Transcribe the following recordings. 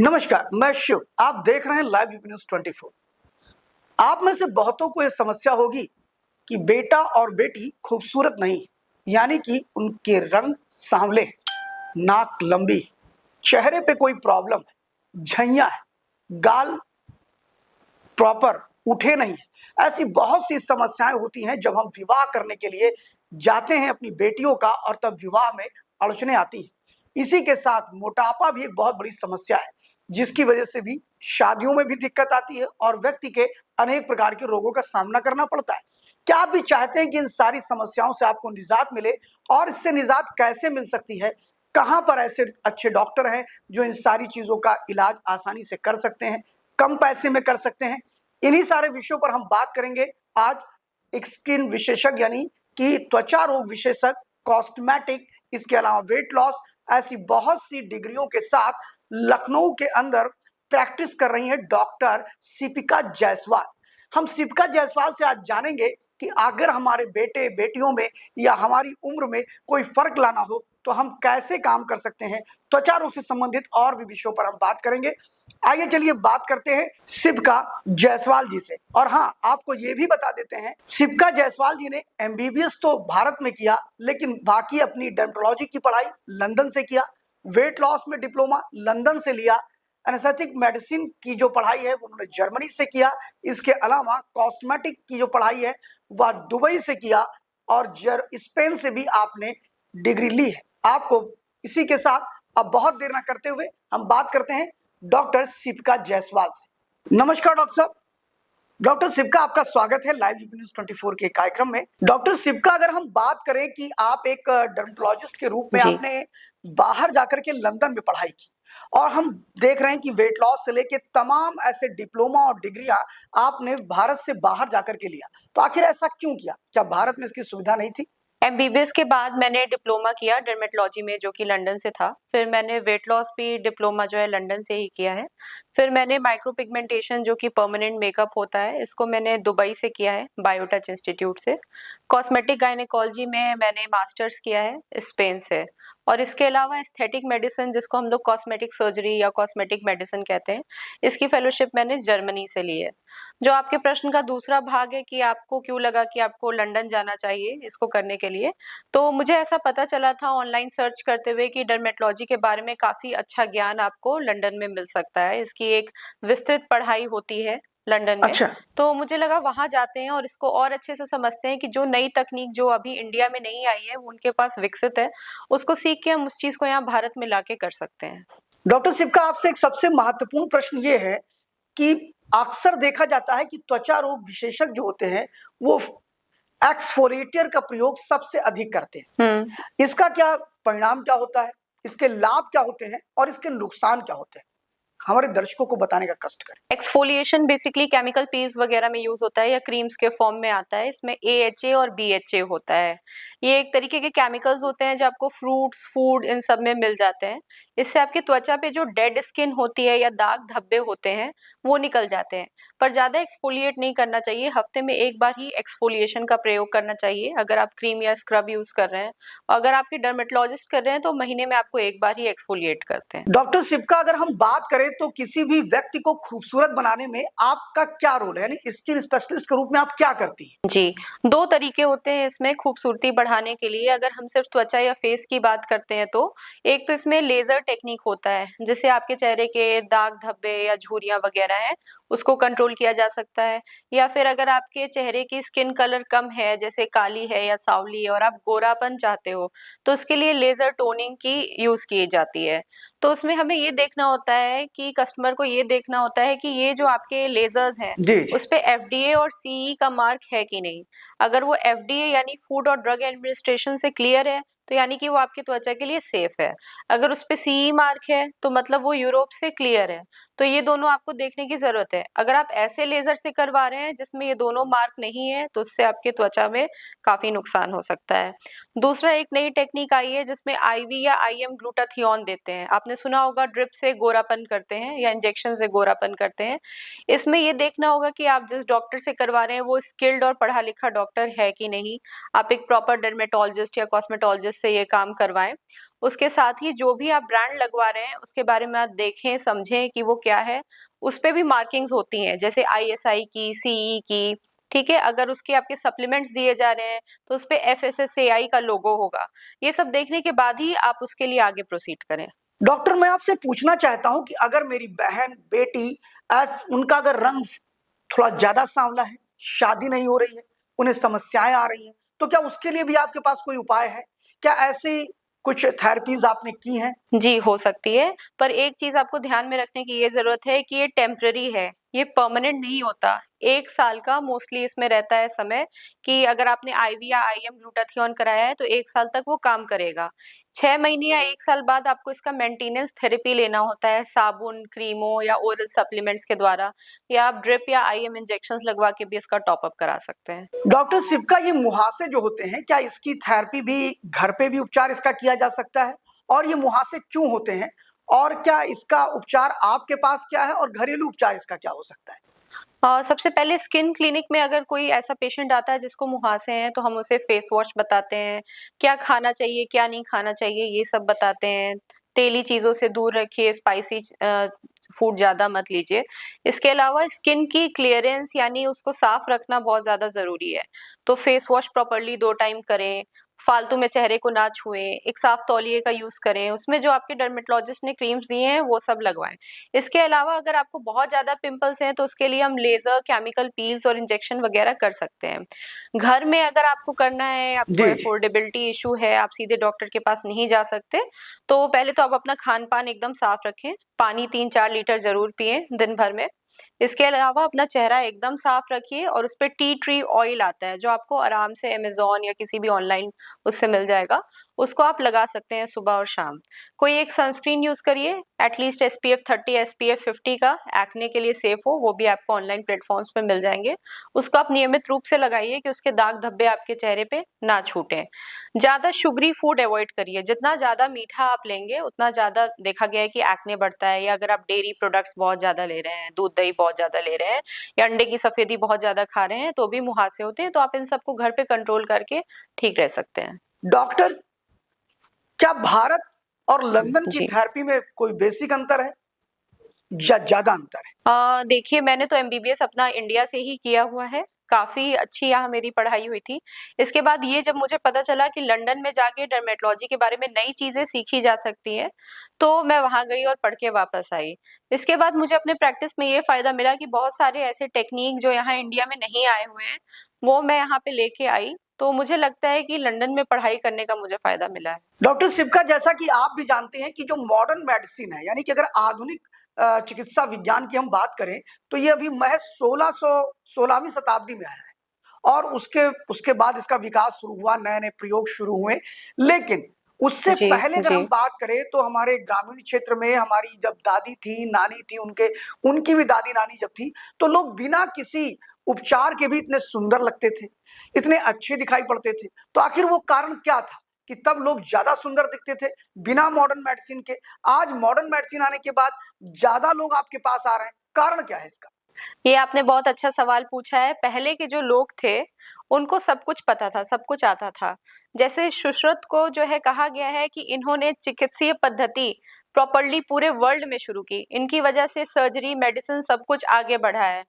नमस्कार, मैं शिव। आप देख रहे हैं लाइव यूपी न्यूज 24। आप में से बहुतों को यह समस्या होगी कि बेटा और बेटी खूबसूरत नहीं है, यानी कि उनके रंग सांवले, नाक लंबी, चेहरे पे कोई प्रॉब्लम है, झइया है, गाल प्रॉपर उठे नहीं है। ऐसी बहुत सी समस्याएं होती हैं जब हम विवाह करने के लिए जाते हैं अपनी बेटियों का, और तब विवाह में अड़चने आती हैं। इसी के साथ मोटापा भी एक बहुत बड़ी समस्या है, जिसकी वजह से भी शादियों में भी दिक्कत आती है और व्यक्ति के अनेक प्रकार के रोगों का सामना करना पड़ता है। क्या आप भी चाहते हैं कि इन सारी समस्याओं से आपको निजात मिले, और इससे निजात कैसे मिल सकती है? कहां पर ऐसे अच्छे डॉक्टर हैं जो इन सारी चीजों का इलाज आसानी से कर सकते हैं, कम पैसे में कर सकते हैं? इन्हीं सारे विषयों पर हम बात करेंगे आज एक स्किन विशेषज्ञ यानी कि त्वचा रोग विशेषज्ञ, कॉस्मेटिक, इसके अलावा वेट लॉस, ऐसी बहुत सी डिग्रियों के साथ लखनऊ के अंदर प्रैक्टिस कर रही है डॉक्टर सिपिका जायसवाल। हम सिपिका जायसवाल से आज जानेंगे कि अगर हमारे बेटे बेटियों में या हमारी उम्र में कोई फर्क लाना हो तो हम कैसे काम कर सकते हैं। त्वचा रोग से संबंधित और भी विषयों पर हम बात करेंगे। आइए चलिए बात करते हैं सिपिका जायसवाल जी से। और हाँ, आपको ये भी बता देते हैं, सिपिका जायसवाल जी ने एमबीबीएस तो भारत में किया, लेकिन बाकी अपनी डर्मेटोलॉजी की पढ़ाई लंदन से किया, वेट लॉस में डिप्लोमा लंदन से लिया, एनेस्थेटिक मेडिसिन की जो पढ़ाई है वो उन्होंने जर्मनी से किया, इसके अलावा कॉस्मेटिक की जो पढ़ाई है वह दुबई से किया, और स्पेन से भी आपने डिग्री ली है। आपको इसी के साथ अब बहुत देर ना करते हुए हम बात करते हैं डॉक्टर सिपिका जायसवाल से। नमस्कार डॉक्टर साहब। डॉक्टर सिपिका, आपका स्वागत है लाइव यूपी न्यूज 24 के कार्यक्रम में। डॉक्टर सिपिका, अगर हम बात करें कि आप एक डर्मेटोलॉजिस्ट के रूप में आपने बाहर जाकर के लंदन में पढ़ाई की, और हम देख रहे हैं कि वेट लॉस से लेके तमाम ऐसे डिप्लोमा और डिग्रियां आपने भारत से बाहर जाकर के लिया, तो आखिर ऐसा क्यों किया? क्या भारत में इसकी सुविधा नहीं थी? एमबीबीएस के बाद मैंने डिप्लोमा किया डर्मेटोलॉजी में, जो कि लंदन से था। फिर मैंने वेट लॉस भी डिप्लोमा जो है लंदन से ही किया है। फिर मैंने माइक्रो पिगमेंटेशन, जो कि परमानेंट मेकअप होता है, इसको मैंने दुबई से किया है, बायोटच इंस्टीट्यूट से। कॉस्मेटिक गायनेकोलॉजी में मैंने मास्टर्स किया है स्पेन से। और इसके अलावा एस्थेटिक मेडिसिन, जिसको हम लोग कॉस्मेटिक सर्जरी या कॉस्मेटिक मेडिसिन कहते हैं, इसकी फेलोशिप मैंने जर्मनी से ली है। जो आपके प्रश्न का दूसरा भाग है कि आपको क्यों लगा कि आपको लंदन जाना चाहिए इसको करने के लिए, तो मुझे ऐसा पता चला था ऑनलाइन सर्च करते हुए कि डर्मेटोलॉजी के बारे में काफी अच्छा ज्ञान आपको लंदन में मिल सकता है। इसकी एक विस्तृत पढ़ाई होती है लंदन में। अच्छा, तो मुझे लगा वहां जाते हैं और इसको और अच्छे से समझते हैं कि जो नई तकनीक जो अभी इंडिया में नहीं आई है, वो उनके पास विकसित है, उसको सीख के हम उस चीज को यहाँ भारत में लाके कर सकते हैं। डॉक्टर सिपिका, आपसे एक सबसे महत्वपूर्ण प्रश्न ये है कि अक्सर देखा जाता है कि त्वचा रोग विशेषज्ञ जो होते हैं वो एक्सफोलिएटर का प्रयोग सबसे अधिक करते हैं। इसका क्या परिणाम क्या होता है, इसके लाभ क्या होते हैं और इसके नुकसान क्या होते हैं? हमारे दर्शकों को बताने का कष्ट करें। एक्सफोलिएशन बेसिकली केमिकल पील्स वगैरह में यूज होता है या क्रीम्स के फॉर्म में आता है। इसमें AHA और BHA होता है। ये एक तरीके के केमिकल्स होते हैं जो आपको फ्रूट्स, फूड, इन सब में मिल जाते हैं। इससे आपकी त्वचा पे जो डेड स्किन होती है या दाग धब्बे होते हैं, वो निकल जाते हैं। पर ज्यादा एक्सफोलिएट नहीं करना चाहिए। हफ्ते में एक बार ही एक्सफोलिएशन का प्रयोग करना चाहिए अगर आप क्रीम या स्क्रब यूज कर रहे हैं। और अगर आपके डर्मेटोलॉजिस्ट कर रहे हैं तो महीने में आपको एक बार ही एक्सफोलिएट करते हैं। डॉक्टर सिपिका, अगर हम बात करें तो किसी भी व्यक्ति को खूबसूरत बनाने में आपका क्या रोल है, यानी स्किन स्पेशलिस्ट के रूप में आप क्या करती हैं? जी, 2 तरीके होते हैं इसमें खूबसूरती बढ़ाने के लिए। अगर हम सिर्फ त्वचा या फेस की बात करते हैं तो एक तो इसमें लेज़र टेक्निक होता है, जिससे आपके चेहरे के दाग धब्बे या झुर्रियाँ वगैरह हैं, उसको कंट्रोल किया जा सकता है। या फिर अगर आपके चेहरे की स्किन कलर कम है, जैसे काली है या सांवली है, और आप गोरापन चाहते हो, तो उसके लिए लेज़र टोनिंग की यूज़ की जाती है। तो उसमें हमें ये देखना होता है कि कस्टमर को ये देखना होता है कि ये जो आपके लेज़र्स हैं, जी जी। उस पे FDA और CE का मार्क है कि नहीं। अगर वो FDA यानी फूड और ड्रग एडमिनिस्ट्रेशन से क्लियर है, तो यानी कि वो आपकी त्वचा के लिए सेफ है। अगर उस पे CE मार्क है, तो मतलब वो यूरोप से क्लियर है। तो ये दोनों आपको देखने की जरूरत है। अगर आप ऐसे लेजर से करवा रहे हैं जिसमें ये दोनों मार्क नहीं है, तो उससे आपकी त्वचा में काफी नुकसान हो सकता है। दूसरा, एक नई टेक्निक आई है जिसमें IV या IM ग्लूटाथियोन देते हैं। आपने सुना होगा ड्रिप से गोरापन करते हैं या इंजेक्शन से गोरापन करते हैं। इसमें ये देखना होगा कि आप जिस डॉक्टर से करवा रहे हैं वो स्किल्ड और पढ़ा लिखा डॉक्टर है कि नहीं। आप एक प्रॉपर डर्मेटोलॉजिस्ट या कॉस्मेटोलॉजिस्ट से ये काम करवाएं। उसके साथ ही जो भी आप ब्रांड लगवा रहे हैं उसके बारे में आप देखें, समझें कि वो क्या है। उसपे भी मार्किंग्स होती हैं, जैसे आईएसआई की, सीई की, ठीक है? अगर उसके आपके सप्लीमेंट्स दिए जा रहे हैं तो उसपे एफएसएसएआई का लोगो होगा। ये सब देखने के बाद ही आप उसके लिए आगे प्रोसीड करें। डॉक्टर, मैं आपसे पूछना चाहता हूं कि अगर मेरी बहन, बेटी, उनका अगर रंग थोड़ा ज्यादा सांवला है, शादी नहीं हो रही है, उन्हें समस्याएं आ रही हैं, तो क्या उसके लिए भी आपके पास कोई उपाय है? क्या ऐसी कुछ थेरेपीज आपने की हैं? जी, हो सकती है, पर एक चीज़ आपको ध्यान में रखने की ये ज़रूरत है कि ये टेम्परेरी है, ये परमानेंट नहीं होता। 1 साल का मोस्टली इसमें रहता है समय कि अगर आपने आईवी या आईएम ग्लूटाथियोन कराया है तो 1 साल तक वो काम करेगा। 6 महीने या 1 साल बाद आपको इसका मेंटेनेंस थेरेपी लेना होता है, साबुन, क्रीमों या ओरल सप्लीमेंट्स के द्वारा, या आप ड्रिप या आईएम इंजेक्शंस लगवा के भी इसका टॉप अप करा सकते हैं। डॉक्टर सिप्का, ये मुहासे जो होते हैं, क्या इसकी थेरेपी भी घर पे भी उपचार इसका किया जा सकता है? और ये मुहासे क्यों होते हैं? और क्या इसका उपचार आपके पास क्या है और घरेलू उपचार इसका क्या हो सकता है? सबसे पहले स्किन क्लिनिक में अगर कोई ऐसा पेशेंट आता है जिसको मुहासे हैं तो हम उसे फेस वॉश बताते हैं, क्या खाना चाहिए, क्या नहीं खाना चाहिए, ये सब बताते हैं। तेली चीज़ों से दूर रखिए, स्पाइसी फूड ज़्यादा मत लीजिए। इसके अलावा स्किन की क्लीयरेंस यानी उसको साफ रखना बहुत ज़्यादा ज़रूरी है। तो फेस वॉश प्रॉपर्ली 2 टाइम करें, फालतू में चेहरे को ना छुएँ, एक साफ तौलिए का यूज़ करें, उसमें जो आपके डर्मेटोलॉजिस्ट ने क्रीम्स दिए हैं वो सब लगवाएँ। इसके अलावा अगर आपको बहुत ज़्यादा पिंपल्स हैं तो उसके लिए हम लेज़र, केमिकल पील्स और इंजेक्शन वगैरह कर सकते हैं। घर में अगर आपको करना है, आपको जी, जी। अफोर्डेबिलिटी इश्यू है, आप सीधे डॉक्टर के पास नहीं जा सकते, तो पहले तो आप अपना खान-पान एकदम साफ रखें, पानी 3-4 लीटर ज़रूर पिएँ दिन भर में। इसके अलावा अपना चेहरा एकदम साफ रखिए और उसपे टी ट्री ऑयल आता है, जो आपको आराम से अमेज़न या किसी भी ऑनलाइन उससे मिल जाएगा, उसको आप लगा सकते हैं सुबह और शाम। कोई एक सनस्क्रीन यूज़ करिए, एटलीस्ट एसपीएफ 30, एसपीएफ 50 का, एक्ने के लिए सेफ हो, वो भी आपको ऑनलाइन प्लेटफ़ॉर्म्स पे मिल जाएँगे। उसको आप नियमित रूप से लगाइए कि उसके दाग धब्बे आपके चेहरे पे ना छूटें। ज़्यादा शुगरी फूड अवॉइड करिए, जितना ज़्यादा मीठा आप लेंगे, उतना ज़्यादा देखा गया है कि एक्ने बढ़ता है, या अगर आप डेयरी प्रोडक्ट्स बहुत ज़्यादा ले रहे हैं, दूध-दही बहुत ज़्यादा ले रहे हैं या अंडे की सफ़ेदी बहुत ज़्यादा खा रहे हैं, तो भी मुहासे होते हैं, तो आप इन सबको घर पे कंट्रोल करके ठीक रह सकते हैं। डॉक्टर, क्या भारत और लंदन की जी। थेरेपी में कोई बेसिक अंतर है या ज़्यादा अंतर है? देखिए, मैंने तो एमबीबीएस अपना इंडिया से ही किया हुआ है, काफ़ी अच्छी यहाँ मेरी पढ़ाई हुई थी। इसके बाद ये जब मुझे पता चला कि लंदन में जाके डर्मेटोलॉजी के बारे में नई चीज़ें सीखी जा सकती हैं, तो मैं वहाँ गई और पढ़ के वापस आई। इसके बाद मुझे अपने प्रैक्टिस में ये फ़ायदा मिला कि बहुत सारे ऐसे टेक्नीक जो यहाँ इंडिया में नहीं आए हुए हैं, वो मैं यहाँ पे लेके आई, तो मुझे लगता है कि लंदन में पढ़ाई करने का मुझे फ़ायदा मिला है। डॉक्टर सिप्का, जैसा कि आप भी जानते हैं कि जो मॉडर्न मेडिसिन है, यानी कि अगर आधुनिक चिकित्सा विज्ञान की हम बात करें, तो ये अभी महज़ 16वीं शताब्दी में आया है और उसके उसके बाद इसका विकास शुरू हुआ, नए-नए प्रयोग शुरू हुए। लेकिन उससे जी, पहले अगर जी। हम बात करें तो हमारे ग्रामीण क्षेत्र में हमारी जब दादी थी, नानी थी, उनकी भी दादी-नानी जब थी, तो लोग बिना किसी उपचार के भी इतने सुंदर लगते थे, इतने अच्छे दिखाई पड़ते थे। तो आखिर वो कारण क्या था कि तब लोग ज़्यादा सुंदर दिखते थे बिना मॉडर्न मेडिसिन के? आज मॉडर्न मेडिसिन आने के बाद ज़्यादा लोग आपके पास आ रहे हैं, कारण क्या है इसका? ये आपने बहुत अच्छा सवाल पूछा है। पहले के जो लोग थे, उनको सब कुछ पता था, सब कुछ आता था। जैसे सुश्रुत को जो है कहा गया है कि इन्होंने चिकित्सीय पद्धति प्रॉपर्ली पूरे वर्ल्ड में शुरू की। इनकी वजह से सर्जरी, मेडिसिन सब कुछ आगे बढ़ा है।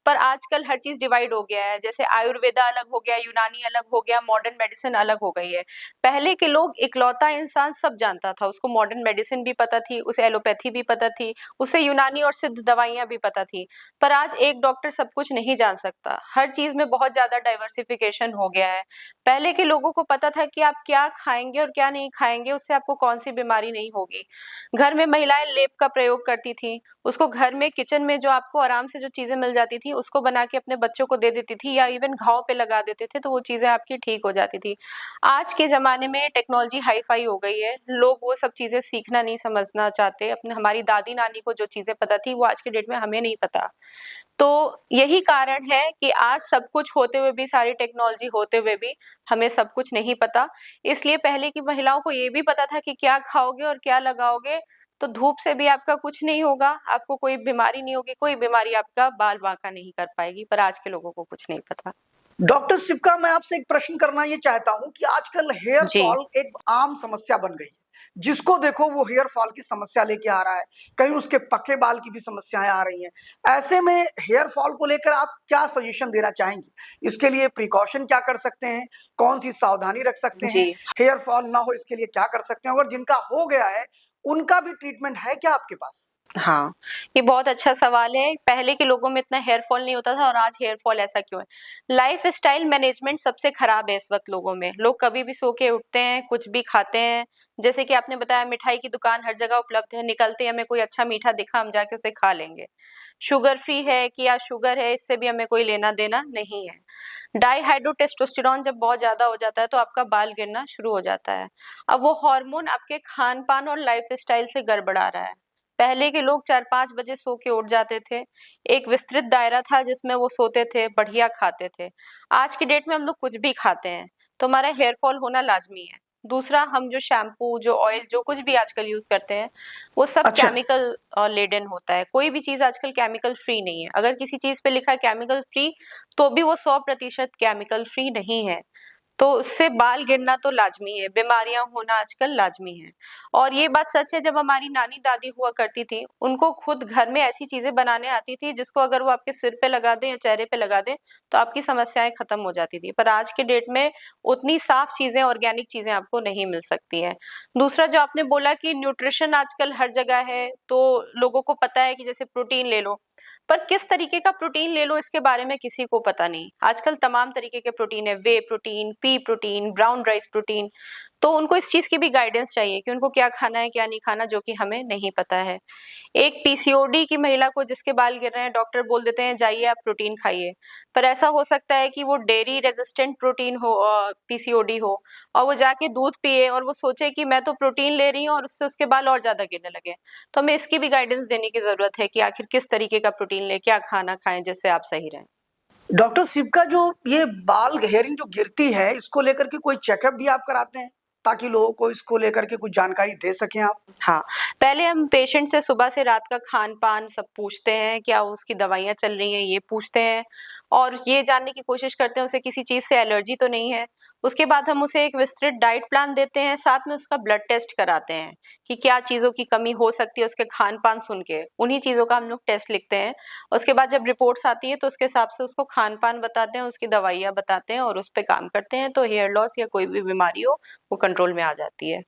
पर आजकल हर चीज़ डिवाइड हो गया है, जैसे आयुर्वेदा अलग हो गया, यूनानी अलग हो गया, मॉडर्न मेडिसिन अलग हो गई है। पहले के लोग इकलौता इंसान सब जानता था, उसको मॉडर्न मेडिसिन भी पता थी, उसे एलोपैथी भी पता थी, उसे यूनानी और सिद्ध दवाइयाँ भी पता थी। पर आज एक डॉक्टर सब कुछ नहीं जान सकता। हर चीज़ में बहुत ज़्यादा डाइवर्सिफ़िकेशन हो गया है। पहले के लोगों को पता था कि आप क्या खाएँगे और क्या नहीं खाएँगे, उससे आपको कौन-सी बीमारी नहीं होगी। घर में महिलाएँ लेप का प्रयोग करती थीं, उसको घर में किचन में जो आपको आराम से जो चीज़ें मिल जाती थी, उसको बना के अपने बच्चों को दे देती थी, या इवन घाव पे लगा देते थे, तो वो चीज़ें आपकी ठीक हो जाती थी। आज के ज़माने में टेक्नोलॉजी हाई-फाई हो गई है, लोग वो सब चीज़ें सीखना नहीं, समझना चाहते। अपने हमारी दादी-नानी को जो चीज़ें पता थी, वो आज के डेट में हमें नहीं पता। तो यही कारण है कि आज सब कुछ होते हुए भी, सारी टेक्नोलॉजी होते हुए भी, हमें सब कुछ नहीं पता। इसलिए पहले की महिलाओं को ये भी पता था कि क्या खाओगे और क्या लगाओगे, तो धूप से भी आपका कुछ नहीं होगा, आपको कोई बीमारी नहीं होगी, कोई बीमारी आपका बाल-बांका नहीं कर पाएगी, पर आज के लोगों को कुछ नहीं पता। डॉक्टर सिप्का, मैं आपसे एक प्रश्न करना ये चाहता हूँ कि आजकल हेयर जी। फॉल एक आम समस्या बन गई है। जिसको देखो वो हेयर फॉल की समस्या लेके आ रहा है, कहीं उसके पक्के बाल की भी समस्याएं आ रही हैं। ऐसे में हेयर फॉल को लेकर आप क्या सजेशन देना चाहेंगी? इसके लिए प्रिकॉशन क्या कर सकते हैं, कौन सी सावधानी रख सकते हैं, जी। हेयर फॉल ना हो इसके लिए क्या कर सकते हैं, और जिनका हो गया है उनका भी ट्रीटमेंट है क्या आपके पास? हाँ, ये बहुत अच्छा सवाल है। पहले के लोगों में इतना हेयर फॉल नहीं होता था और आज हेयर फॉल ऐसा क्यों है? लाइफ़स्टाइल मैनेजमेंट सबसे खराब है इस वक़्त लोगों में। लोग कभी भी सो के उठते हैं, कुछ भी खाते हैं। जैसे कि आपने बताया मिठाई की दुकान हर जगह उपलब्ध है, निकलते ही हमें कोई अच्छा मीठा दिखा हम जाके उसे खा लेंगे। शुगर फ्री है कि या शुगर है इससे भी हमें कोई लेना-देना नहीं है। डाइहाइड्रोटेस्टोस्टेरोन जब बहुत ज़्यादा हो जाता है तो आपका बाल गिरना शुरू हो जाता है। अब वो हार्मोन आपके खान-पान और लाइफ़स्टाइल से गड़बड़ा रहा है। पहले के लोग 4-5 बजे सो के उठ जाते थे। एक विस्तृत दायरा था जिसमें वो सोते थे, बढ़िया खाते थे। आज की डेट में हम लोग कुछ भी खाते हैं, तो हमारा हेयर फॉल होना लाज़मी है। दूसरा हम जो शैम्पू, जो ऑयल, जो कुछ भी आजकल यूज़ करते हैं, वो सब अच्छा। केमिकल लेडेन होता है। कोई भी चीज़ आजकल केमिकल फ्री नहीं है। अगर किसी चीज़ पे लिखा है केमिकल फ्री, तो भी वो 100% केमिकल फ्री नहीं है। तो उससे बाल गिरना तो लाज़मी है, बीमारियाँ होना आजकल लाज़मी है। और ये बात सच है जब हमारी नानी-दादी हुआ करती थी, उनको खुद घर में ऐसी चीज़ें बनाने आती थी जिसको अगर वो आपके सिर पे लगा दें या चेहरे पे लगा दें, तो आपकी समस्याएँ खत्म हो जाती थी। पर आज के डेट में उतनी साफ चीज़ें, ऑर्गेनिक चीज़ें आपको नहीं मिल सकती हैं। दूसरा जो आपने बोला कि न्यूट्रिशन आजकल हर जगह है, तो लोगों को पता है कि जैसे प्रोटीन ले लो, पर किस तरीके का प्रोटीन ले लो इसके बारे में किसी को पता नहीं। आजकल तमाम तरीके के प्रोटीन है, whey protein, P protein, brown rice protein, तो उनको इस चीज़ की भी गाइडेंस चाहिए कि उनको क्या खाना है, क्या नहीं खाना, जो कि हमें नहीं पता है। एक पीसीओडी की महिला को जिसके बाल गिर रहे हैं, डॉक्टर बोल देते हैं जाइए आप प्रोटीन खाइए। पर ऐसा हो सकता है कि वो डेयरी रेजिस्टेंट प्रोटीन हो पीसीओडी हो और वो जाके दूध पिए और वो सोचे कि मैं तो प्रोटीन ले रही हूँ और उससे उसके बाल और ज़्यादा गिरने लगे। तो हमें इसकी भी गाइडेंस देने की ज़रूरत है कि आखिर किस तरीके का प्रोटीन लें, क्या खाना खाएँ जिससे आप सही रहें। डॉक्टर शिव का जो ये बाल हेयरिंग जो गिरती है, इसको लेकर के कोई चेकअप भी आप कराते हैं? ताकि लोगों को इसको लेकर के कुछ जानकारी दे सकें आप? हाँ, पहले हम पेशेंट से सुबह से रात का खान-पान सब पूछते हैं, क्या उसकी दवाइयाँ चल रही हैं, ये पूछते हैं और ये जानने की कोशिश करते हैं उसे किसी चीज़ से एलर्जी तो नहीं है। उसके बाद हम उसे एक विस्तृत डाइट प्लान देते हैं, साथ में उसका ब्लड टेस्ट कराते हैं कि क्या चीज़ों की कमी हो सकती है उसके खान-पान सुन के, उन्हीं चीज़ों का हम लोग टेस्ट लिखते हैं। उसके बाद जब रिपोर्ट्स आती है तो उसके हिसाब से उसको खान-पान बताते हैं, उसकी दवाइयाँ बताते हैं और उस पे काम करते हैं, तो हेयर लॉस या कोई भी बीमारी हो, वो कंट्रोल में आ जाती है।